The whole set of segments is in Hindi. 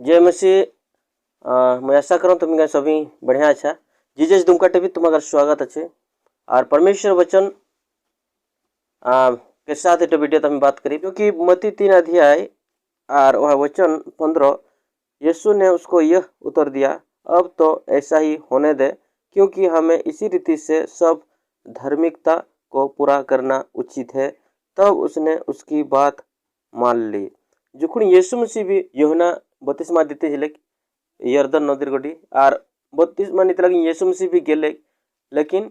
जय मसीह। मैं आशा करूँ तुम सभी बढ़िया अच्छा। जीजस दुमका टीवी तुम्हारा स्वागत अच्छे और परमेश्वर वचन के साथ एक वीडियो तम बात करी, क्योंकि मत्ती 3 अध्याय और वह वचन 15 यीशु ने उसको यह उत्तर दिया, अब तो ऐसा ही होने दे, क्योंकि हमें इसी रीति से सब धार्मिकता को पूरा करना उचित है। तब उसने उसकी बात मान ली। जुखुण यीशु मसीह भी यूहन्ना बपतिस्मा देते जिले यर्दन नदीर गडी और बपतिस्मा नीते लगी यीशु मसीह भी गेले, लेकिन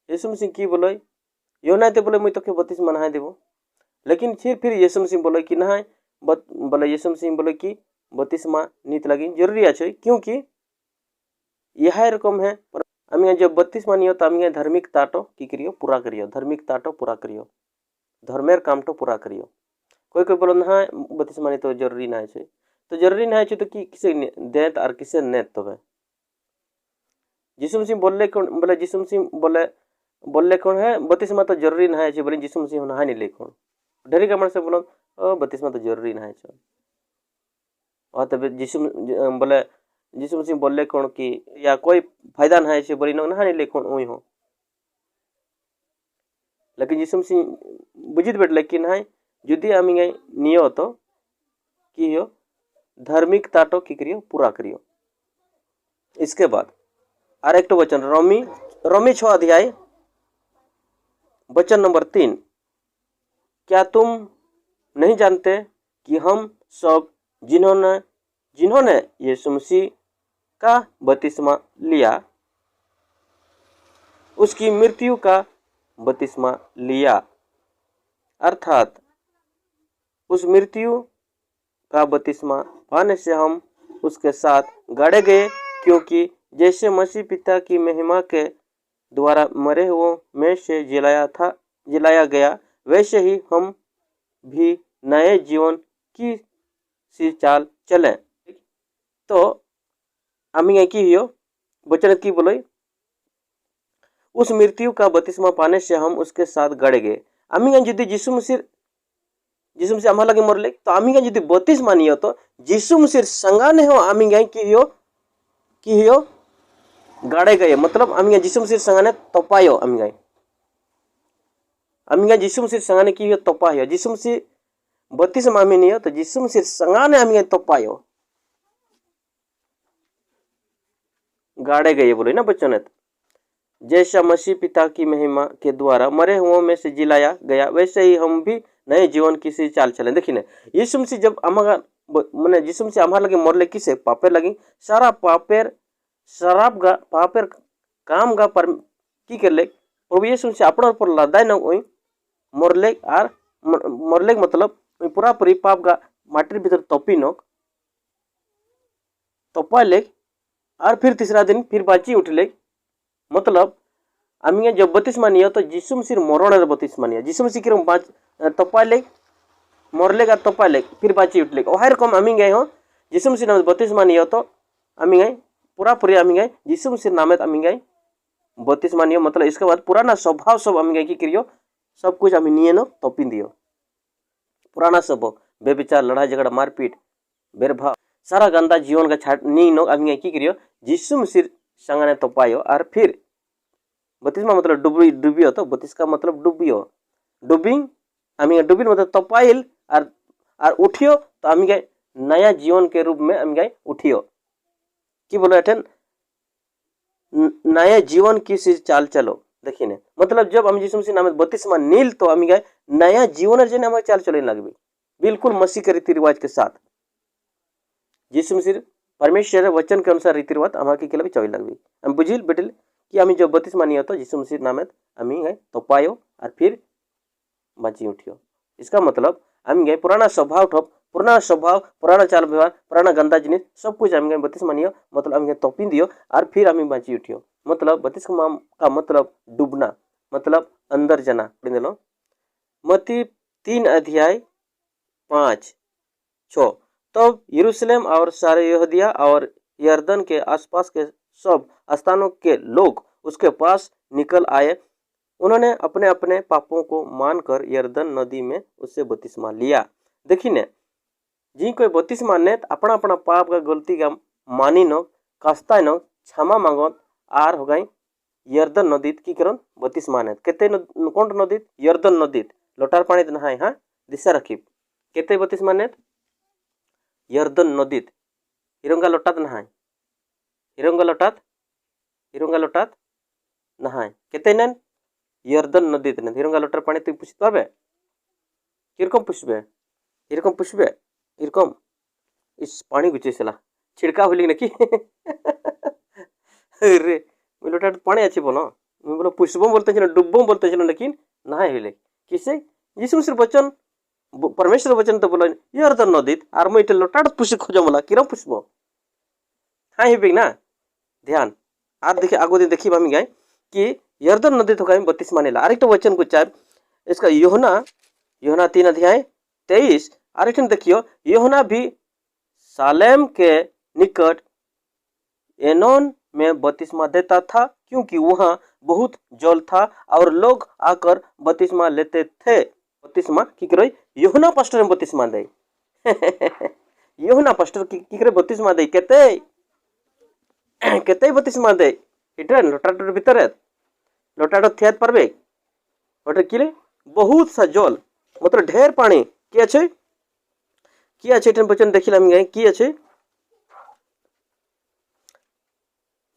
यीशु मसीह की बोले यूहन्ना ते बोले मुई तो के बपतिस्मा नहाय देबो, लेकिन फिर यीशु मसीह बोले कि नहाय बोले यीशु मसीह बोले कि बपतिस्मा नीत लगी जरूरी আছে, क्योंकि यह रकम है आमी जब बपतिस्मा नियो तो आमी धार्मिक ताटो की करियो पूरा करियो, धार्मिक ताटो पूरा करियो, धर्मेर कामटो पूरा करियो। कोई कोई बोलो ना बपतिस्मा नहीं तो जरूरी ना है, तो जरूरी ना है तो कि किसे देत और किसे नेत तो है। यीशु मसीह बोले कौन बोले यीशु मसीह बोले कौन है बपतिस्मा तो जरूरी ना है बोले यीशु मसीह नहा नहीं ले कौन ढेरी का मन से बोलो बपतिस्मा तो जरूरी ना है और तब यीशु बोले यीशु मसीह बोले कौन कि या कोई फायदा ना है बोली नहा नहीं ले कौन वही हो, लेकिन यीशु मसीह बुझित बैठ लेकिन है जुदी आमी नियो तो कि हो धार्मिक ताटो की करियो पूरा करियो। इसके बाद और एक वचन रोमी 6 अध्याय वचन नंबर 3, क्या तुम नहीं जानते कि हम सब जिन्होंने यीशु मसीह का बपतिस्मा लिया उसकी मृत्यु का बपतिस्मा लिया, अर्थात उस मृत्यु का बपतिस्मा पाने से हम उसके साथ गाड़े गए, क्योंकि जैसे मसीह पिता की महिमा के द्वारा मरे हुओं में से जिलाया गया, वैसे ही हम भी नए जीवन की सी चाल चले। तो आमी की हियो वचन की बोलो उस मृत्यु का बपतिस्मा पाने से हम उसके साथ गाड़े गए। आमी जुदी यीशु मसीह आम्हा लगे मरले तो आमी जुदी बपतिस्मा नियो तो यीशु मसीह संगाने हो आमी की हियो गाड़े गए, मतलब आमी यीशु मसीह संगाने तपायो आमी यीशु मसीह संगाने की हियो तपायो यीशु मसीह बपतिस्मा आमी नियो तो यीशु मसीह संगाने आमी तपायो गाड़े गए बोले ना बच्चों ने। जैसा मसीह पिता की महिमा के द्वारा मरे हुओं में से जिलाया गया, वैसे ही हम भी नए जीवन की सी चाल चले। देखिए यीशु मसीह जब मैंने यीशु मसीह आम्हा लगे मरले किसे पापेर लगी सारा पापेर शराब गा पापेर काम गा पर की करले प्रभु यीशु मसीह अपना ऊपर लदाय न ओई मरले और मरले मतलब पूरा पूरी पाप गा माटिर भीतर तपी नक तपाले और फिर तीसरा दिन फिर बाची उठले, मतलब आमी जब बपतिस्मा नियो तो यीशु मसीह मरण बपतिस्मा नियो यीशु मसीह के तपाले मरले का तपाले फिर बाची उठले ओहाय रकम आमी हो यीशु मसीह नाम बपतिस्मा नियो तो आमी पूरा पूरी आमी यीशु मसीह नाम आमी बपतिस्मा नियो, मतलब इसके बाद पुराना स्वभाव सब आमी की करियो सब कुछ आमी निये न तपी दियो, पुराना सब बेविचार लड़ाई झगड़ा मारपीट भेदभाव सारा गंदा जीवन का छाट नी नो आमी की करियो यीशु मसीह संगाने तपायो और फिर बपतिस्मा मतलब डूबियो तो बपतिस्मा मतलब डूबियो डूबिंग आमी डूबिन मतलब तपाइल और उठियो तो आमी नया जीवन के रूप में आमी उठियो कि बोलो एठन नया जीवन की सी चाल चलो। देखिए ने मतलब जब हम यीशु मसीह नाम बपतिस्मा नील तो आमी नया जीवन जने हम चाल चले लगबी बिल्कुल मसीह के रीति रिवाज के साथ। यीशु मसीह परमेश्वर वचन के अनुसार रीति रिवाज आमा की केलबी चले लगबी हम बुझिल बेटिल कि आमी जब बपतिस्मा नियो तो यीशु मसीह नाम आमी तपायो और फिर बाची उठियो। इसका मतलब आमी पुराना स्वभाव पुराना चाल व्यवहार पुराना गंदा जिनिस सब कुछ आमी बपतिस्मा नियो, मतलब आमी तपी दियो और फिर आमी बाची उठियो, मतलब बपतिस्मा का मतलब डूबना, मतलब अंदर जाना। मत्ती 3 अध्याय 5-6, तब यरूशलेम और सारे यहूदिया और यरदन के आसपास के सब स्थानों के लोग उसके पास निकल आए। उन्होंने अपने अपने पापों को मानकर यरदन नदी में उससे बपतिस्मा लिया। देखिए जी कोई बत्तीसमा नेत अपना अपना पाप का गलती का मानी नो कास्ता नो क्षमा मांगत आर हो गई यर्दन नदीत की करन बत्तीसमा नेत केते कौन नदीत यर्दन नदीत लोटार पानी नहाय हाँ दिशा रखी केते बत्तीसमा नेत यर्दन नदीत हिरंगा लोटात नहाय हिरंगा लोटात नहाय केते नेन यर्दन नदीत नेन हिरंगा लोटार पानी तुई पुछित पारबे किरकम पुछबे एरकम पुछबे एरकम इस पानी गुचेसला छिड़का होली नाकि अरे मुई लोटा पानी अच्छी बोलो मुई बोलो पुष्पम बोलते छिलो डुब्बम बोलते छिलो लेकिन नहाय होले किसे यीशु मसीह वचन परमेश्वर वचन तो बोलो यर्दन नदीत आर मुई लोटाट पुछ खोजमला किरम पुछबो हाँ हिबिक ना ध्यान आर देखिए आगो दिन देखी बामी गाय कि यर्दन नदी तो गाय 32 मानेला आर एक वचन को चाहे इसका यूहन्ना 3 अध्याय 23 और एक देखियो यूहन्ना भी सालेम के निकट एनोन में बपतिस्मा देता था क्योंकि वहां बहुत जल था और लोग आकर बपतिस्मा लेते थे। बपतिस्मा की करे यूहन्ना पास्टर में बपतिस्मा दे यूहन्ना पास्टर की करे बपतिस्मा दे केते बपतिस्मा दे इटन लोटाटर भीतर लोटाटो थियात पारबे ओटे किले बहुत सा जल मतलब ढेर पानी की अच्छे वचन देखिलाम गाय की अच्छे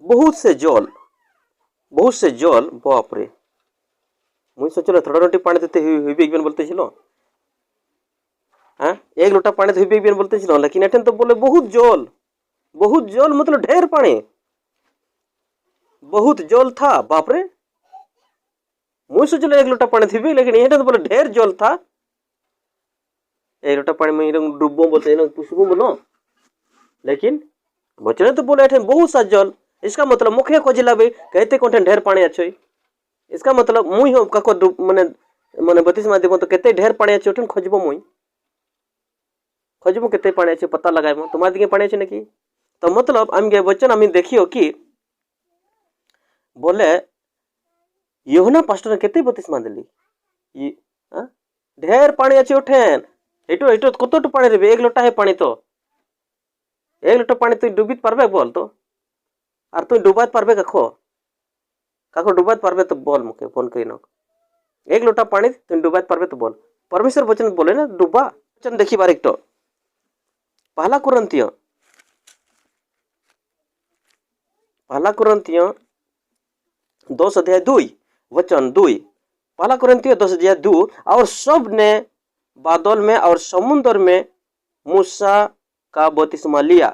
बहुत से जल बाप रे मुई सोचलो थोड़ा रोटी पानी देते हुई बोलते छिलो हाँ एक लोटा पानी तो हुई बोलते छिलो लेकिन एठन तो बोले बहुत जल मतलब ढेर पानी बहुत जल था बाप रे मुई सोचलो एक लोटा पानी थी लेकिन एठन तो बोले ढेर जल था एक लोटा पानी में डुब्बो बोलते पुष्पो बोलो लेकिन बचने तो बोले एठन बहुत सा जल इसका मतलब मुखे खोजिला भी कहते कोठन ढेर पानी अच्छे इसका मतलब मुई हो काको माने माने बपतिस्मा देबो तो केते ढेर पानी अच्छे उठन खोजबो मुई खोजबो केते पानी अच्छे पता लगाइबो तुम्हार दिके पानी अच्छे नकी तो मतलब हम के वचन हम देखियो कि बोले यूहन्ना पास्टर केते बपतिस्मा देली ये हां ढेर पानी अच्छे उठेन एटो कत पानी देबे एक लोटा है पानी तो एक लोटा पानी तुई डुबित पारबे बोल तो और तुई डुबात पारबे काको डुबात पारबे तो बोल मुके फोन करिनो एक लोटा पानी तुई डुबात पारबे तो बोल परमेश्वर वचन बोले ना डुबा वचन देखी बार एक तो पहला कुरिन्थियों 10 अध्याय 2 वचन 2 पहला कुरिन्थियों 10 अध्याय 2 और सब ने बादल में और समुद्र में मूसा का बपतिस्मा लिया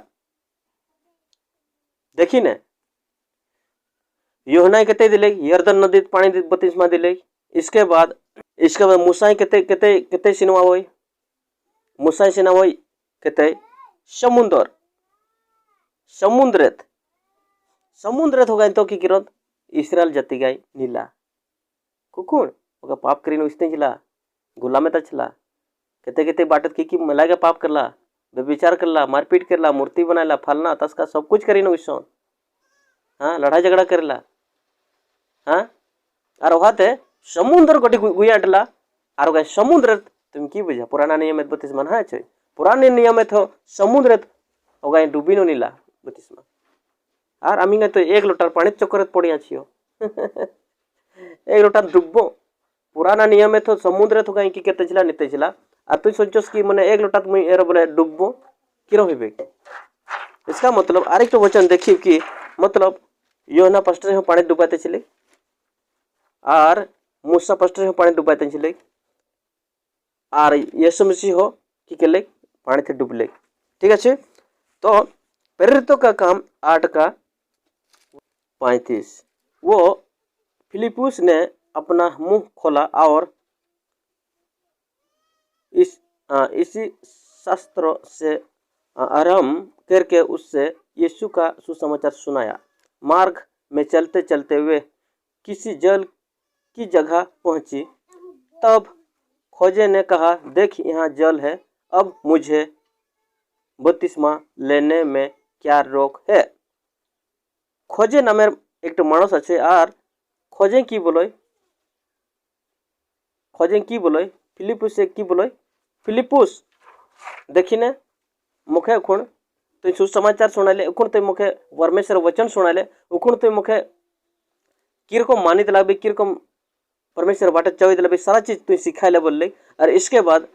देखी ने यूहन्ना केते दिले यर्दन नदी पानी बपतिस्मा दिले इसके बाद मूसा केते सिनवा होई मूसा सिनवा होई केते समुद्रेत हो गए तो की किरत इस्राएल जाति गाय नीला कुकुन ओका पाप करिनो इस्ते जिला गुलामे तछला केते बाटत की मलागे पाप करला व्यभिचार करला मारपीट करला मूर्ति बनाला फलना तसका सब कुछ करिनो इसन हाँ लड़ाई झगड़ा करेला हाँ और वहाते समुद्र गोटी गुयाटला और गए समुद्र तुम की बुझा पुराना नियम में बपतिस्मा ना है पुराने नियम में तो समुद्र हो गए डूबी नीला बपतिस्मा और आमी तो एक लोटार पानी चक्करत पड़िया छियो एक लोटार डुब्बो पुराना नियम में तो समुद्र तो कहीं की केते छिला निते छिला और तू सोचोस कि माने एक लोटा मुई एरो बोले डुब्बो किरो होबे इसका मतलब आरेक तो वचन देखिए कि मतलब यूहन्ना पास्टर हो पानी डुबाते छिले और मूसा पास्टर हो पानी डुबाते छिले और यीशु मसीह हो कि केले पानी थे डुबले ठीक है। तो प्रेरितों का काम 8 का 35 वो फिलिपुस ने अपना मुंह खोला और इसी शास्त्र से आरंभ करके उससे यीशु का सुसमाचार सुनाया। मार्ग में चलते चलते वे किसी जल की जगह पहुंची तब खोजे ने कहा देख यहाँ जल है अब मुझे बपतिस्मा लेने में क्या रोक है। खोजे नामेर एक मानस आछे और खोजे की बोलोय फिलिपुस की बोलोय फिलिपुस देखी ने मुखे उखुण तुई सुसमाचार सुनाले उखुण तुई मुखे परमेश्वर वचन सुनाले उखुण तुई मुखे किरकम मानी दिलाबे किरकम परमेश्वर बाटे चवी दिलाबे सारा चीज तुई सिखाइले बोलले। और इसके बाद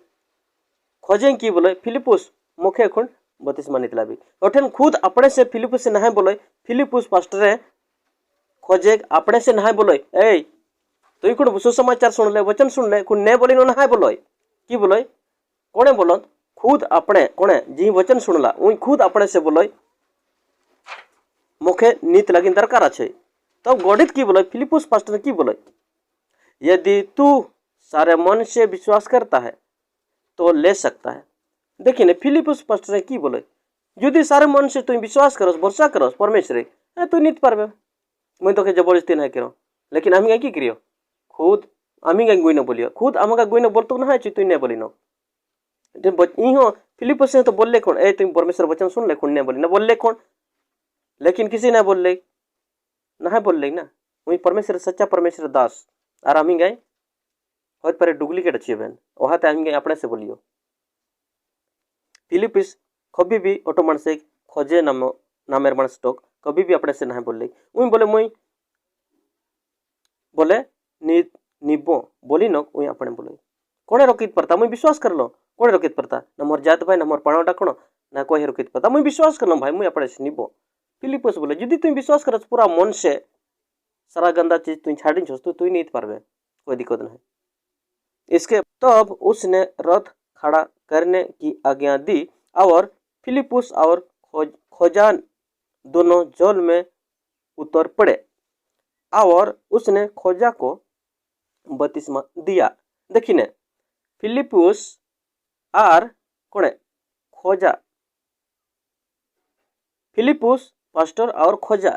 खोजें की बोले फिलिपुस मुखे उखुण बपतिस्मा नी दिलाबे ओठन खुद अपने से फिलिपुस से नहाय बोले फिलिपुस पास्टर खोजे अपने से नहाय बोले ए तुई कुण सुसमाचार सुनले वचन सुनले कुण ने बोली नहाय बोले की बोले कोणे बोलो खुद अपने कोणे जी वचन सुनला उई खुद अपने से बोले मुखे नीत लगिन दरकार अच्छे। तो गणित की बोले फिलिपुस पास्टर की बोले यदि तू सारे मन से विश्वास करता है तो ले सकता है। देखिए ना फिलिपुस पास्टर की बोले यदि सारे मन से तुम विश्वास करो भरोसा करो परमेश्वर तू नीत पारबे मुई तो जबरदस्ती नहीं करो लेकिन आम की करियो खुद आमी गुई न बोलियो खुद आमका गुई न बोल तो ना तुई नहीं बोली नो इहो फिलिपुस तो बोलले कौन ए तुम परमेश्वर वचन सुन ले कौन नहीं बोली ना बोलले कौन लेकिन किसी ने बोल ले ना बोल ले ना वही परमेश्वर सच्चा परमेश्वर दास और आमी गए होत पर डुप्लीकेट अच्छी बहन वहाँ ते आमी गए अपने से बोलियो फिलिपिस कभी भी ऑटो मन से खोजे नामेर मन स्टॉक कभी भी अपने से नहीं बोल ले वही बोले मुई बोले निबो बोली न वही अपने बोले कोणे रोकित पड़ता मुई विश्वास कर लो कोणे रोकित पड़ता न मोर जात भाई न मोर पाणो डाकणो ना कोई रोकित पड़ता मुई विश्वास कर लो भाई मुई अपने से निबो। फिलिपुस बोले यदि तुम विश्वास करो पूरा मन से सारा गंदा चीज तुम छाड़ी छो तो तुम नहीं पारबे कोई दिक्कत नहीं। इसके तब उसने रथ खड़ा करने की आज्ञा दी और फिलिपुस और खोजा दोनों जल में उतर पड़े और उसने खोजा को बपतिस्मा दिया। देखिए फिलिपुस और कोणे खोजा फिलिपुस पास्टर और खोजा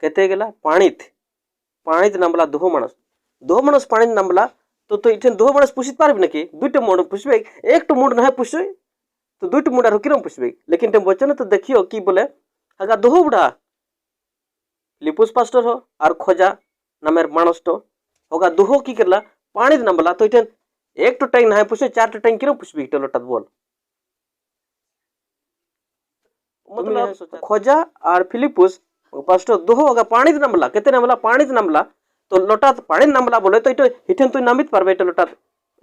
कहते गला पाणित नामला दो मानस पाणित नामला तो इठन दो मानस पुछित पारबे ना कि दुईटा मुंड पुछबे एक तो मुंड ना पुछे तो दुईटा मुंडा रुकिरम पुछबे लेकिन तुम वचन तो देखियो कि बोले आगा दो बुढ़ा फिलिपुस पास्टर हो और खोजा नामेर मानस तो होगा दोहो की करला पाणित नामला तो इठन एक तो टैंक ना पुछे चार तो टैंक किरम पुछबे टलोटत बोल मतलब खोजा और फिलिपुस पास्टर दोहो होगा पाणित नामला कहते नामला पाणित नामला तो लोटा पानी नामला बोले तो इठन तुम नामित पारबे लोटा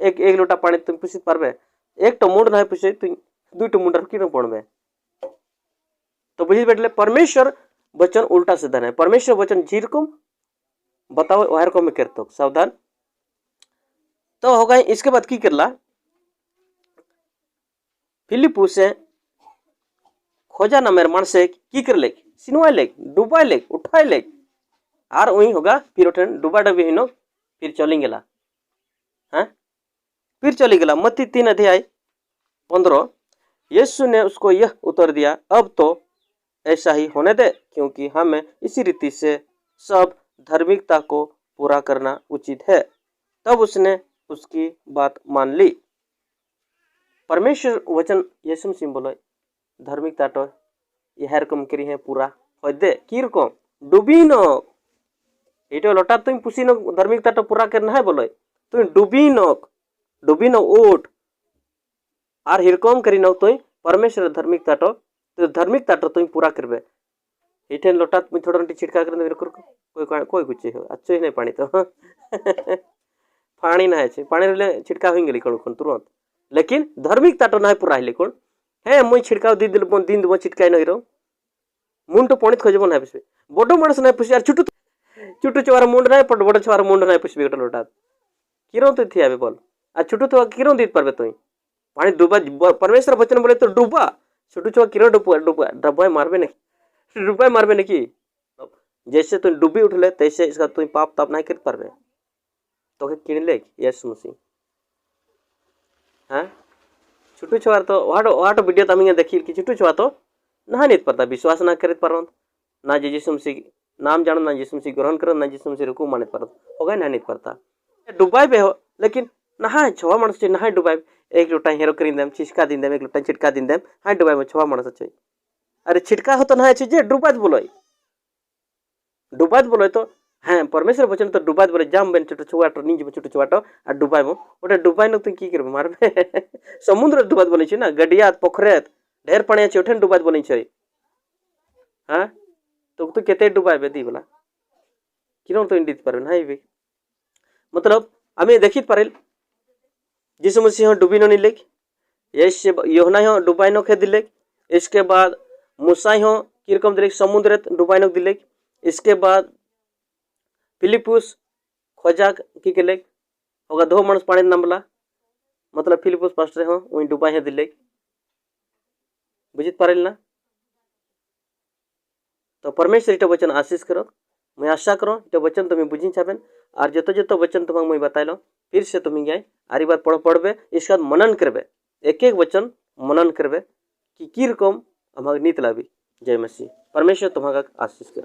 एक लोटा पानी तुम पुछित पारबे एक तो मुंड नहीं पुछे तुम दुईटा मुंडा कि पड़बे तो बुझी बैठले परमेश्वर वचन उल्टा सीधा नहीं परमेश्वर वचन जीरकम बताओ वह रकम में करतो सावधान। तो होगा इसके बाद की करला फिलिपुस से खोजा नामेर मान से की कर ले सिनवाई ले डुबाई ले उठाई ले और वही होगा फिर उठन डुबा डबी हिनो फिर चली गला हाँ फिर चली गला मत्ती 3:15 यीशु ने उसको यह उत्तर दिया अब तो ऐसा ही होने दे क्योंकि हमें इसी रीति से सब धार्मिकता को पूरा करना उचित है। तब उसने उसकी बात मान ली। परमेश्वर वचन यीशु मसीह बोले धार्मिकता तो यह रकम करी है पूरा हो दे की रकम डूबी न ये लोटा तुम पुसी न धार्मिकता तो पूरा करना है बोले तुम डूबी न उठ और हिरकम करी न तुम परमेश्वर धार्मिकता तो तुम पूरा करबे इठे लोटा तुम थोड़ा छिड़का कर कोई कुछ हो अच्छो ही नहीं पानी तो पानी ना है पानी रे छिड़का हो गली कौन तुरंत लेकिन धार्मिकता तो ना पूरा है कौन है मुई छिड़काव दी दिल दिन दो छिटकाई नहीं रहो मुंड तो पणित खोजब ना पुछबे बड़ो मानस ना पुछे छुटू चुवार मुंड ना पड़ बड़ चुवार मुंड ना पुछबे गोटे लोटा किरो तो थी आबे बोल आ छुटू तो किरो दी पारबे तुई पानी डूबा परमेश्वर वचन बोले तो डूबा छुटू चुवा किरो डूबा डब्बा मारबे नहीं कि जैसे तुम डूबी उठले तैसे इसका तुम पाप ताप नहीं कर पारबे तो किन ले यीशु मसीह हाँ छुटू छुआर तो वाटो वीडियो तमिंग देखी कि छुटू छुआ तो ना नहीं पड़ता विश्वास ना कर पार ना यीशु मसीह नाम जानो ना यीशु मसीह ग्रहण करो ना यीशु मसीह रुकू माने पार होगा ना नहीं पड़ता डुबाई पे हो लेकिन नहा छवा मानस नहा डुबाई एक लोटा हेरो कर देम छिटका दिन देम एक लोटा छिटका दिन देम हाँ डुबाई में छवा मानस अच्छे अरे छिटका हो तो ना जे डुबात बोलो तो हाँ परमेश्वर वचन तो डुबात बोले जाम बेन छोटो छुआटो निज छोटो छुआटो आ डुबाइबो ओटा डुबाइ न तुई की करबे मारबे समुद्र डुबात बोले छी ना गडियात पोखरेत ढेर पानी আছে ওঠেন ডুবাত বলেছে হ্যাঁ তো তুই কেতে ডুবাইবে দি বলা কিরকম তো ইন্ডিত পারবেন হাই বে मतलब আমি দেখিত পারিল যিশু मसीह डुबी नो निलेक ये योहना हो डुबाई नो खे दिलेक इसके बाद मूसा हो किरकम दिलेक समुद्र डुबाई नो दिलेक इसके बाद फिलिपुस खोजाक की केलेक होगा दो मानस पानी नमला मतलब फिलिपुस पास्टर हो वही डुबाई है दिलेक बुझित पारिल ना तो परमेश्वर इटा वचन आशीष करो मैं आशा करो इटा वचन तुम्हें बुझी चाबेन और जो जो वचन तुम्हें मैं बताइलो फिर से तुम्हें गए आरी बार पढ़बे इसके बाद मनन करबे एक एक वचन मनन करबे कि रकम हमारे नीत लाभी जय मसीह परमेश्वर तुम्हारा आशीष करो।